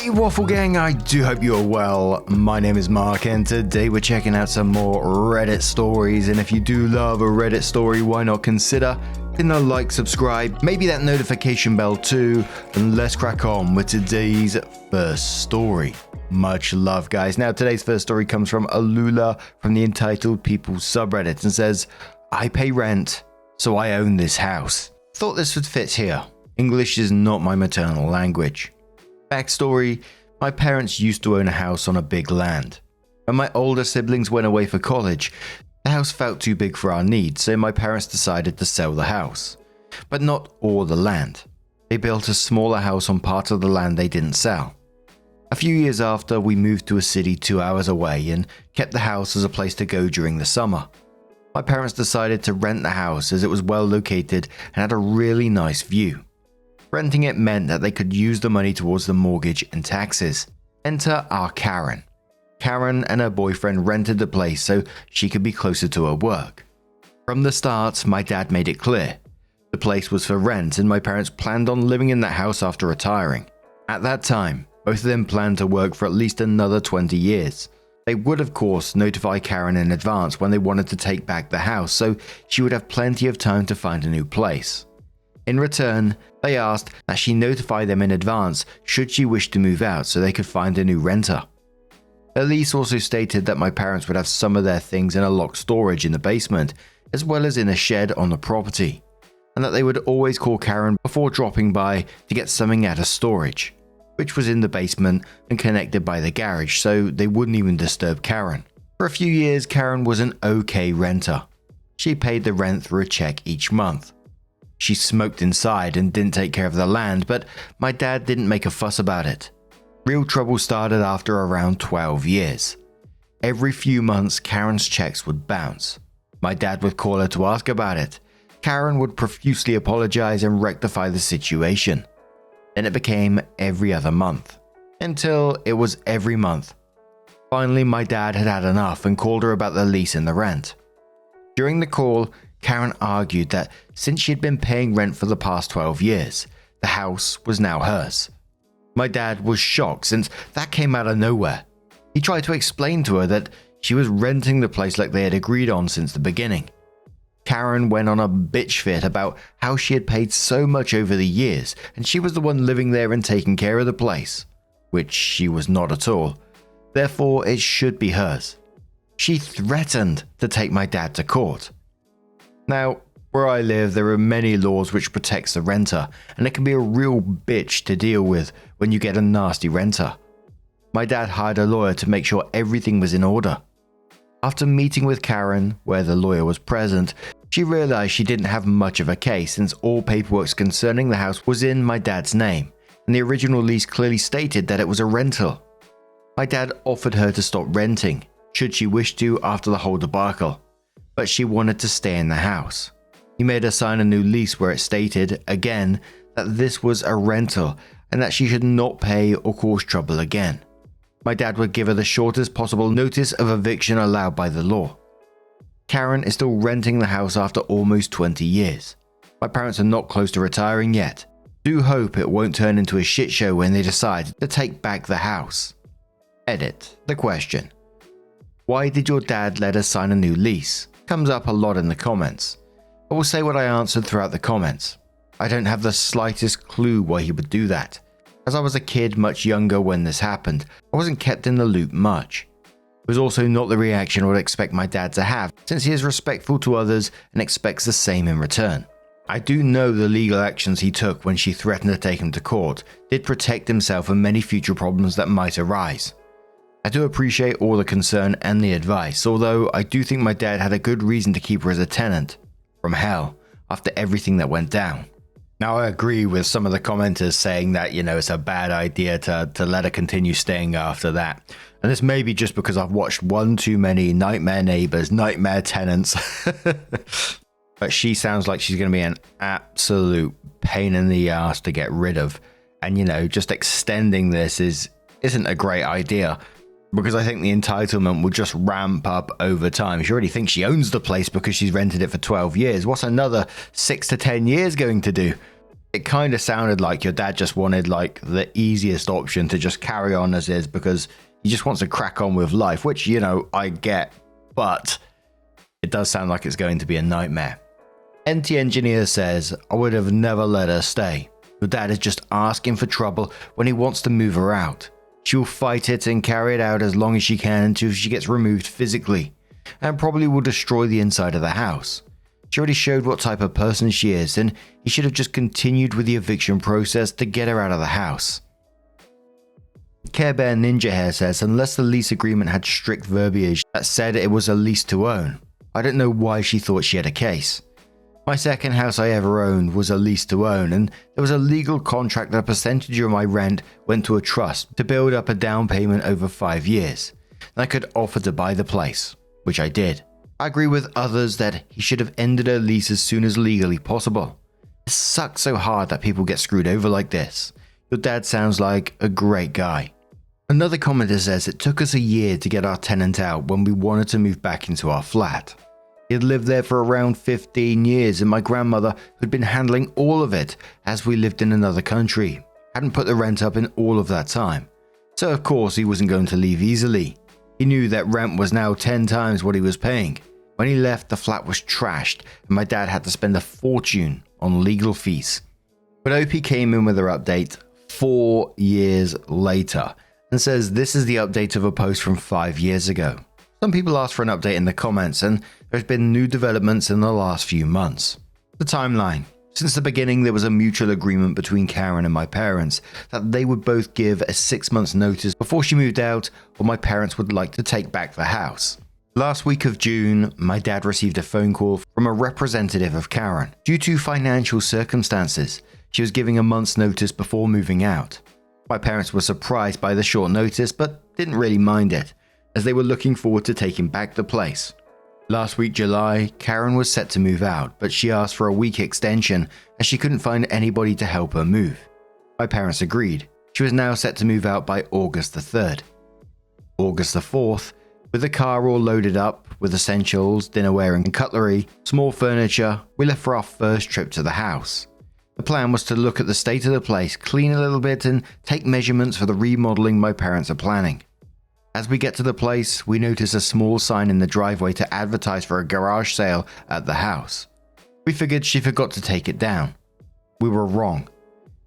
Hey Waffle Gang, I do hope you are well. My name is Mark and today we're checking out some more Reddit stories, and if you do love a Reddit story, why not consider hitting the like, subscribe, maybe that notification bell too, and let's crack on with today's first story. Much love, guys. Now today's first story comes from Alula from the Entitled People subreddit and says, I pay rent, so I own this house. Thought this would fit here. English is not my maternal language. Backstory, my parents used to own a house on a big land. When my older siblings went away for college, the house felt too big for our needs, so my parents decided to sell the house. But not all the land. They built a smaller house on part of the land they didn't sell. A few years after, we moved to a city 2 hours away and kept the house as a place to go during the summer. My parents decided to rent the house as it was well located and had a really nice view. Renting it meant that they could use the money towards the mortgage and taxes. Enter our Karen. Karen and her boyfriend rented the place so she could be closer to her work. From the start, my dad made it clear. The place was for rent and my parents planned on living in that house after retiring. At that time, both of them planned to work for at least another 20 years. They would of course notify Karen in advance when they wanted to take back the house so she would have plenty of time to find a new place. In return, they asked that she notify them in advance should she wish to move out so they could find a new renter. The lease also stated that my parents would have some of their things in a locked storage in the basement, as well as in a shed on the property, and that they would always call Karen before dropping by to get something out of storage, which was in the basement and connected by the garage, so they wouldn't even disturb Karen. For a few years, Karen was an okay renter. She paid the rent through a check each month. She smoked inside and didn't take care of the land, but my dad didn't make a fuss about it. Real trouble started after around 12 years. Every few months, Karen's checks would bounce. My dad would call her to ask about it. Karen would profusely apologize and rectify the situation. Then it became every other month, until it was every month. Finally, my dad had had enough and called her about the lease and the rent. During the call, Karen argued that since she had been paying rent for the past 12 years, the house was now hers. My dad was shocked since that came out of nowhere. He tried to explain to her that she was renting the place like they had agreed on since the beginning. Karen went on a bitch fit about how she had paid so much over the years and she was the one living there and taking care of the place, which she was not at all. Therefore, it should be hers. She threatened to take my dad to court. Now, where I live, there are many laws which protects the renter, and it can be a real bitch to deal with when you get a nasty renter. My dad hired a lawyer to make sure everything was in order. After meeting with Karen, where the lawyer was present, she realized she didn't have much of a case since all paperwork concerning the house was in my dad's name, and the original lease clearly stated that it was a rental. My dad offered her to stop renting, should she wish to after the whole debacle, but she wanted to stay in the house. He made her sign a new lease where it stated, again, that this was a rental and that she should not pay or cause trouble again. My dad would give her the shortest possible notice of eviction allowed by the law. Karen is still renting the house after almost 20 years. My parents are not close to retiring yet. Do hope it won't turn into a shit show when they decide to take back the house. Edit. The question. Why did your dad let us sign a new lease? Comes up a lot in the comments. I will say what I answered throughout the comments. I don't have the slightest clue why he would do that. As I was a kid much younger when this happened, I wasn't kept in the loop much. It was also not the reaction I would expect my dad to have, since he is respectful to others and expects the same in return. I do know the legal actions he took when she threatened to take him to court did protect himself from many future problems that might arise. I do appreciate all the concern and the advice, although I do think my dad had a good reason to keep her as a tenant from hell after everything that went down. Now, I agree with some of the commenters saying that, it's a bad idea to let her continue staying after that. And this may be just because I've watched one too many Nightmare Neighbors, Nightmare Tenants. But she sounds like she's going to be an absolute pain in the ass to get rid of. And, just extending this isn't a great idea. Because I think the entitlement will just ramp up over time. She already thinks she owns the place because she's rented it for 12 years. What's another 6 to 10 years going to do? It kind of sounded like your dad just wanted like the easiest option to just carry on as is because he just wants to crack on with life, which, you know, I get, but it does sound like it's going to be a nightmare. NT Engineer says, I would have never let her stay. Your dad is just asking for trouble when he wants to move her out. She will fight it and carry it out as long as she can until she gets removed physically, and probably will destroy the inside of the house. She already showed what type of person she is, and he should have just continued with the eviction process to get her out of the house. Care Bear Ninja Hair says, unless the lease agreement had strict verbiage that said it was a lease to own, I don't know why she thought she had a case. My second house I ever owned was a lease to own, and there was a legal contract that a percentage of my rent went to a trust to build up a down payment over 5 years, and I could offer to buy the place, which I did. I agree with others that he should have ended her lease as soon as legally possible. It sucks so hard that people get screwed over like this. Your dad sounds like a great guy. Another commenter says it took us a year to get our tenant out when we wanted to move back into our flat. He had lived there for around 15 years and my grandmother, who'd been handling all of it as we lived in another country, hadn't put the rent up in all of that time. So of course he wasn't going to leave easily. He knew that rent was now 10 times what he was paying. When he left, the flat was trashed and my dad had to spend a fortune on legal fees. But OP came in with her update 4 years later and says this is the update of a post from 5 years ago. Some people asked for an update in the comments, and there's been new developments in the last few months. The timeline. Since the beginning, there was a mutual agreement between Karen and my parents that they would both give a 6 months notice before she moved out, or my parents would like to take back the house. Last week of June, my dad received a phone call from a representative of Karen. Due to financial circumstances, she was giving a month's notice before moving out. My parents were surprised by the short notice, but didn't really mind it, as they were looking forward to taking back the place. Last week, July, Karen was set to move out, but she asked for a week extension as she couldn't find anybody to help her move. My parents agreed. She was now set to move out by August the 3rd. August the 4th, with the car all loaded up with essentials, dinnerware and cutlery, small furniture, we left for our first trip to the house. The plan was to look at the state of the place, clean a little bit and take measurements for the remodeling my parents are planning. As we get to the place, we notice a small sign in the driveway to advertise for a garage sale at the house. We figured she forgot to take it down. We were wrong.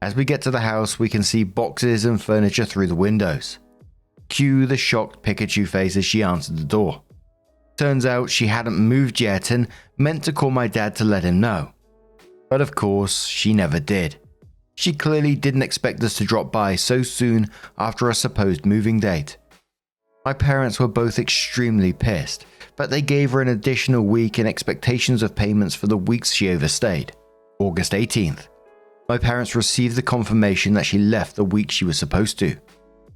As we get to the house, we can see boxes and furniture through the windows. Cue the shocked Pikachu face as she answered the door. Turns out she hadn't moved yet and meant to call my dad to let him know. But of course, she never did. She clearly didn't expect us to drop by so soon after a supposed moving date. My parents were both extremely pissed, but they gave her an additional week in expectations of payments for the weeks she overstayed. August 18th. My parents received the confirmation that she left the week she was supposed to.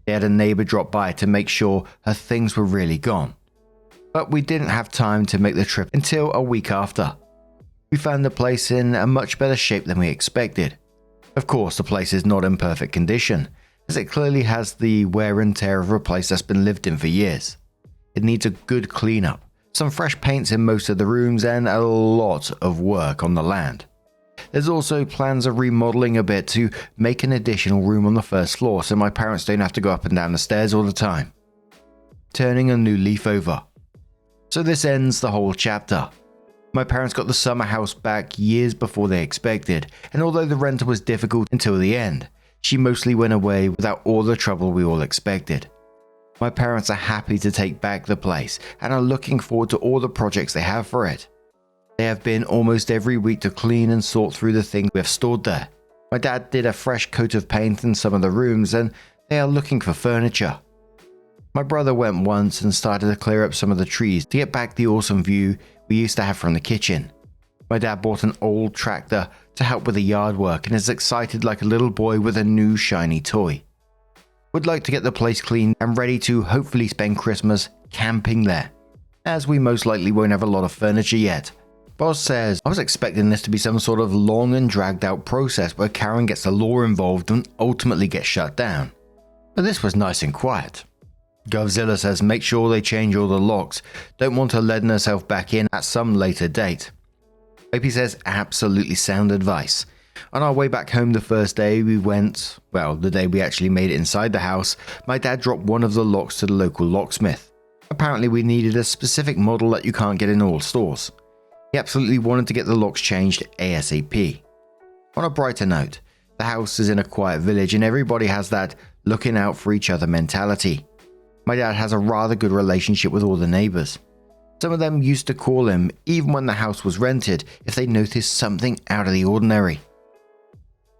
They had a neighbor drop by to make sure her things were really gone. But we didn't have time to make the trip until a week after. We found the place in a much better shape than we expected. Of course, the place is not in perfect condition, as it clearly has the wear and tear of a place that's been lived in for years. It needs a good cleanup, some fresh paints in most of the rooms, and a lot of work on the land. There's also plans of remodeling a bit to make an additional room on the first floor so my parents don't have to go up and down the stairs all the time. Turning a new leaf over. So this ends the whole chapter. My parents got the summer house back years before they expected, and although the rental was difficult until the end, she mostly went away without all the trouble we all expected. My parents are happy to take back the place and are looking forward to all the projects they have for it. They have been almost every week to clean and sort through the things we have stored there. My dad did a fresh coat of paint in some of the rooms and they are looking for furniture. My brother went once and started to clear up some of the trees to get back the awesome view we used to have from the kitchen. My dad bought an old tractor to help with the yard work and is excited like a little boy with a new shiny toy. Would like to get the place clean and ready to hopefully spend Christmas camping there, as we most likely won't have a lot of furniture yet. Boss says, I was expecting this to be some sort of long and dragged out process where Karen gets the law involved and ultimately gets shut down. But this was nice and quiet. Govzilla says make sure they change all the locks, don't want her letting herself back in at some later date. OP says absolutely sound advice. On our way back home the first day the day we actually made it inside the house, my dad dropped one of the locks to the local locksmith. Apparently we needed a specific model that you can't get in all stores. He absolutely wanted to get the locks changed ASAP. On a brighter note, the house is in a quiet village and everybody has that looking out for each other mentality. My dad has a rather good relationship with all the neighbors. Some of them used to call him even when the house was rented if they noticed something out of the ordinary.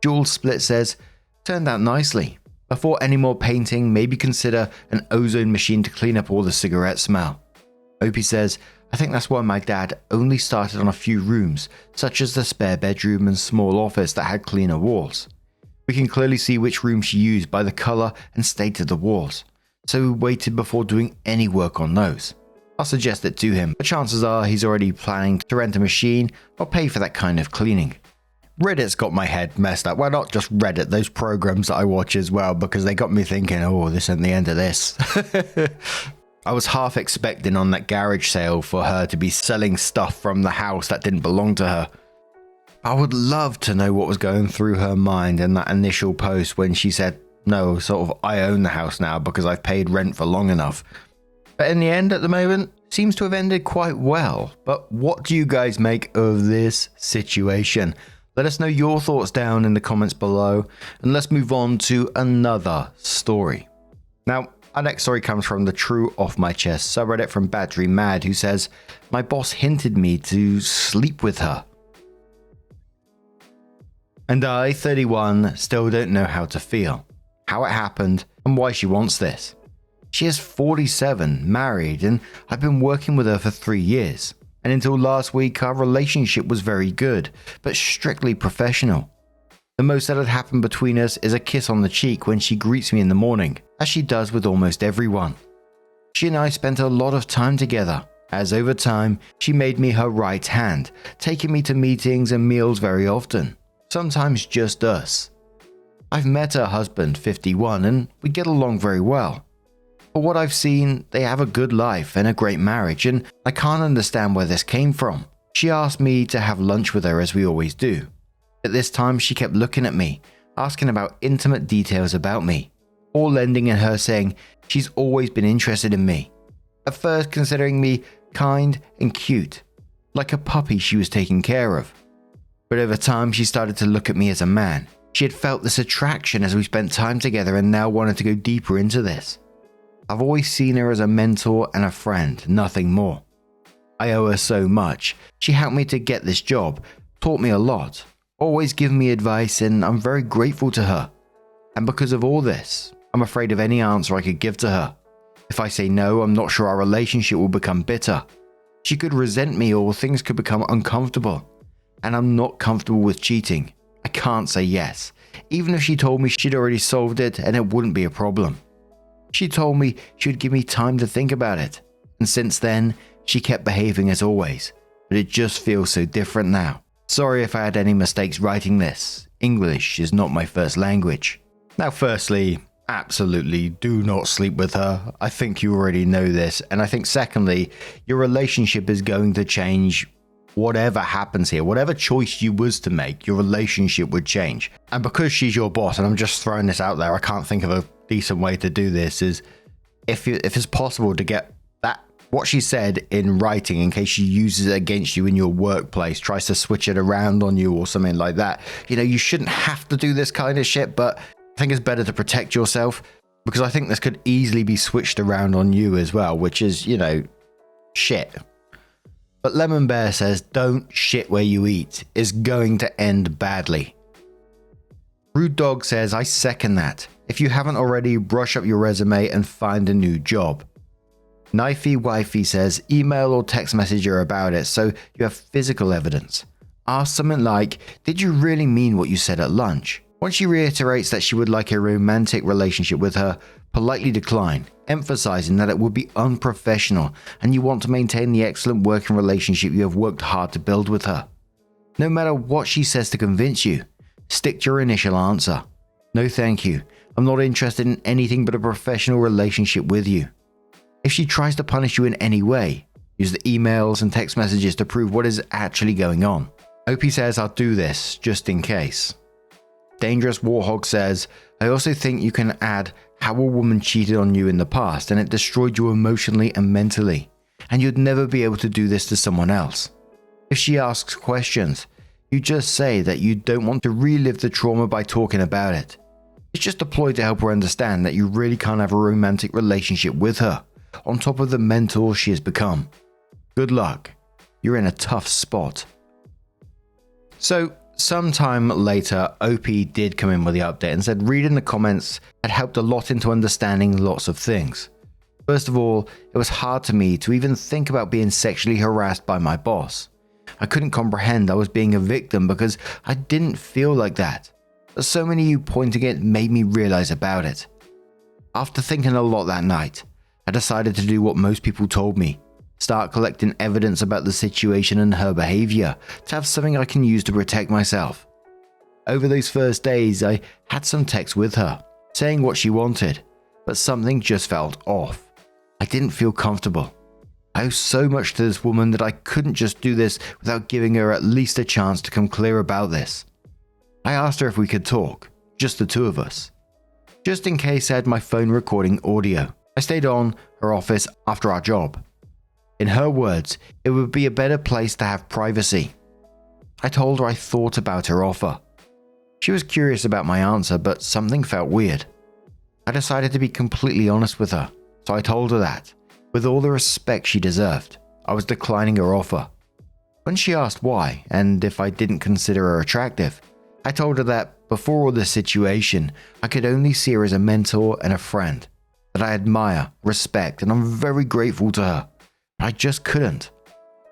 Jules Split says, turned out nicely. Before any more painting, maybe consider an ozone machine to clean up all the cigarette smell. Opie says, I think that's why my dad only started on a few rooms, such as the spare bedroom and small office that had cleaner walls. We can clearly see which room she used by the colour and state of the walls, so we waited before doing any work on those. I'll suggest it to him, but chances are he's already planning to rent a machine or pay for that kind of cleaning. Reddit's got my head messed up. Well, not just Reddit, those programs that I watch as well, because they got me thinking, oh, this isn't the end of this. I was half expecting on that garage sale for her to be selling stuff from the house that didn't belong to her. I would love to know what was going through her mind in that initial post when she said, no, sort of, I own the house now because I've paid rent for long enough. But in the end, at the moment, seems to have ended quite well. But what do you guys make of this situation? Let us know your thoughts down in the comments below, and let's move on to another story. Now, our next story comes from the True Off My Chest subreddit from Battery Mad, who says, my boss hinted me to sleep with her. And I, 31, still don't know how to feel, how it happened, and why she wants this. She is 47, married, and I've been working with her for 3 years. And until last week, our relationship was very good, but strictly professional. The most that had happened between us is a kiss on the cheek when she greets me in the morning, as she does with almost everyone. She and I spent a lot of time together, as over time, she made me her right hand, taking me to meetings and meals very often, sometimes just us. I've met her husband, 51, and we get along very well. For what I've seen, they have a good life and a great marriage, and I can't understand where this came from. She asked me to have lunch with her as we always do. At this time, she kept looking at me, asking about intimate details about me, all ending in her saying she's always been interested in me. At first considering me kind and cute, like a puppy she was taking care of. But over time, she started to look at me as a man. She had felt this attraction as we spent time together and now wanted to go deeper into this. I've always seen her as a mentor and a friend, nothing more. I owe her so much. She helped me to get this job, taught me a lot, always given me advice, and I'm very grateful to her. And because of all this, I'm afraid of any answer I could give to her. If I say no, I'm not sure our relationship will become bitter. She could resent me or things could become uncomfortable. And I'm not comfortable with cheating. I can't say yes, even if she told me she'd already solved it and it wouldn't be a problem. She told me she would give me time to think about it, and since then, she kept behaving as always, but it just feels so different now. Sorry if I had any mistakes writing this. English is not my first language. Now, firstly, absolutely do not sleep with her. I think you already know this, and I think secondly, your relationship is going to change. Whatever happens here, whatever choice you was to make, your relationship would change. And because she's your boss, and I'm just throwing this out there, I can't think of a decent way to do this, is if it's possible to get that what she said in writing in case she uses it against you in your workplace, tries to switch it around on you or something like that. You know, you shouldn't have to do this kind of shit, but I think it's better to protect yourself, because I think this could easily be switched around on you as well, which is, you know, shit. But Lemon Bear says, don't shit where you eat. It's going to end badly. Rude Dog says, I second that. If you haven't already, brush up your resume and find a new job. Knifey Wifey says, email or text message her about it so you have physical evidence. Ask something like, did you really mean what you said at lunch? Once she reiterates that she would like a romantic relationship with her, politely decline, emphasizing that it would be unprofessional and you want to maintain the excellent working relationship you have worked hard to build with her. No matter what she says to convince you, stick to your initial answer. No thank you. I'm not interested in anything but a professional relationship with you. If she tries to punish you in any way, use the emails and text messages to prove what is actually going on. Opie says I'll do this just in case. Dangerous Warhog says, I also think you can add how a woman cheated on you in the past and it destroyed you emotionally and mentally, and you'd never be able to do this to someone else. If she asks questions, you just say that you don't want to relive the trauma by talking about it. It's just a ploy to help her understand that you really can't have a romantic relationship with her, on top of the mentor she has become. Good luck. You're in a tough spot. So, sometime later, Opie did come in with the update and said reading the comments had helped a lot into understanding lots of things. First of all, it was hard to me to even think about being sexually harassed by my boss. I couldn't comprehend I was being a victim because I didn't feel like that. But so many of you pointing it made me realize about it. After thinking a lot that night, I decided to do what most people told me. Start collecting evidence about the situation and her behavior to have something I can use to protect myself. Over those first days, I had some texts with her, saying what she wanted, but something just felt off. I didn't feel comfortable. I owe so much to this woman that I couldn't just do this without giving her at least a chance to come clear about this. I asked her if we could talk, just the two of us. Just in case I had my phone recording audio, I stayed on her office after our job. In her words, it would be a better place to have privacy. I told her I thought about her offer. She was curious about my answer, but something felt weird. I decided to be completely honest with her, so I told her that, with all the respect she deserved, I was declining her offer. When she asked why, and if I didn't consider her attractive, I told her that before all this situation, I could only see her as a mentor and a friend, that I admire, respect, and I'm very grateful to her. I just couldn't.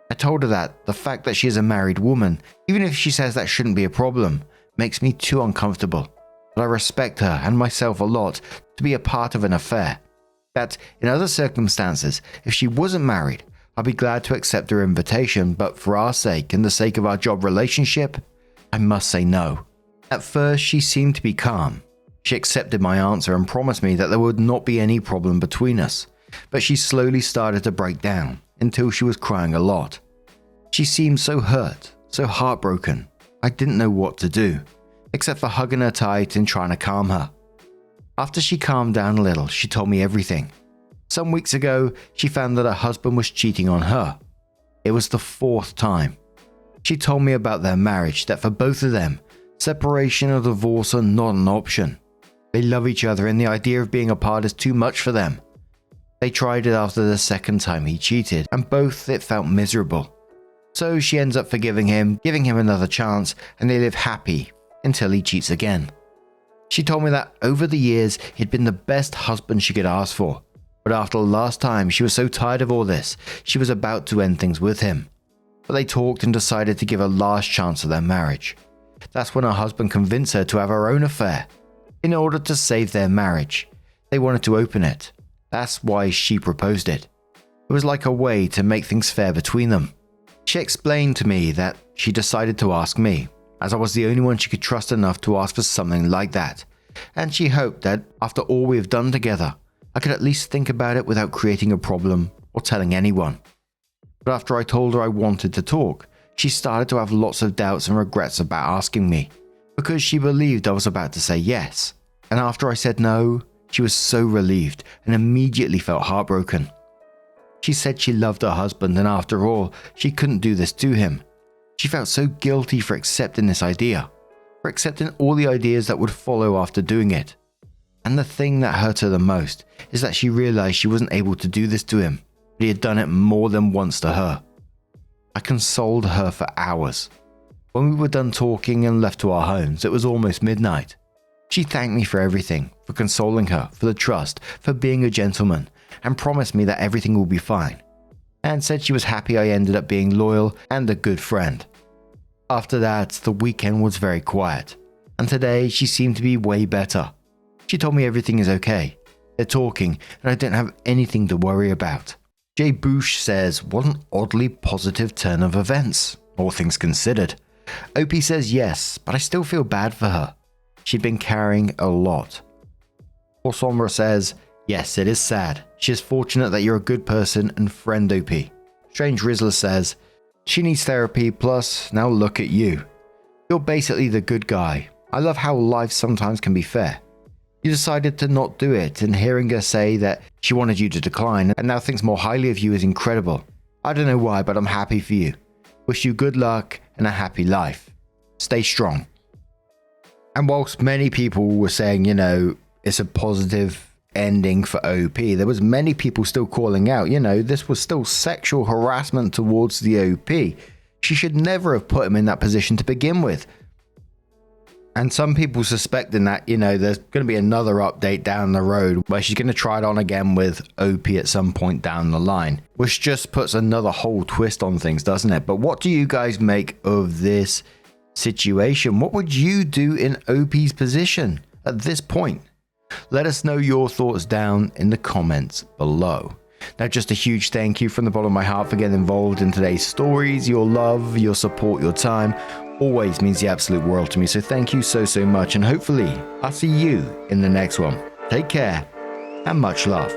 I told her that the fact that she is a married woman, even if she says that shouldn't be a problem, makes me too uncomfortable. That I respect her and myself a lot to be a part of an affair. That in other circumstances, if she wasn't married, I'd be glad to accept her invitation, but for our sake and the sake of our job relationship, I must say no. At first, she seemed to be calm. She accepted my answer and promised me that there would not be any problem between us. But she slowly started to break down until she was crying a lot. She seemed so hurt, so heartbroken. I didn't know what to do, except for hugging her tight and trying to calm her. After she calmed down a little, she told me everything. Some weeks ago, she found that her husband was cheating on her. It was the 4th time. She told me about their marriage, that for both of them, separation or divorce are not an option. They love each other and the idea of being apart is too much for them. They tried it after the 2nd time he cheated, and both it felt miserable. So she ends up forgiving him, giving him another chance, and they live happy until he cheats again. She told me that over the years he'd been the best husband she could ask for, but after the last time she was so tired of all this, she was about to end things with him. But they talked and decided to give a last chance of their marriage. That's when her husband convinced her to have her own affair. In order to save their marriage, they wanted to open it. That's why she proposed it. It was like a way to make things fair between them. She explained to me that she decided to ask me, as I was the only one she could trust enough to ask for something like that, and she hoped that after all we have done together, I could at least think about it without creating a problem or telling anyone. But after I told her I wanted to talk, she started to have lots of doubts and regrets about asking me, because she believed I was about to say yes, and after I said no, she was so relieved and immediately felt heartbroken. She said she loved her husband and after all, she couldn't do this to him. She felt so guilty for accepting this idea, for accepting all the ideas that would follow after doing it. And the thing that hurt her the most is that she realized she wasn't able to do this to him, but he had done it more than once to her. I consoled her for hours. When we were done talking and left to our homes, it was almost midnight. She thanked me for everything, for consoling her, for the trust, for being a gentleman, and promised me that everything will be fine, and said she was happy I ended up being loyal and a good friend. After that, the weekend was very quiet, and today she seemed to be way better. She told me everything is okay. They're talking, and I don't have anything to worry about. Jay Boosh says, what an oddly positive turn of events, all things considered. Opie says yes, but I still feel bad for her. She'd been carrying a lot. Sombra says, yes, it is sad. She is fortunate that you're a good person and friend, OP. Strange Rizzler says, She needs therapy, plus now look at you. You're basically the good guy. I love how life sometimes can be fair. You decided to not do it, and hearing her say that she wanted you to decline and now thinks more highly of you is incredible. I don't know why, but I'm happy for you. Wish you good luck and a happy life. Stay strong. And whilst many people were saying, it's a positive ending for OP, there was many people still calling out, this was still sexual harassment towards the OP. She should never have put him in that position to begin with. And some people suspecting that, there's going to be another update down the road where she's going to try it on again with OP at some point down the line, which just puts another whole twist on things, doesn't it? But what do you guys make of this situation? What would you do in OP's position at this point? Let us know your thoughts down in the comments below. Now, just a huge thank you from the bottom of my heart for getting involved in today's stories. Your love, your support, your time always means the absolute world to me. So thank you so much. And hopefully I'll see you in the next one. Take care and much love.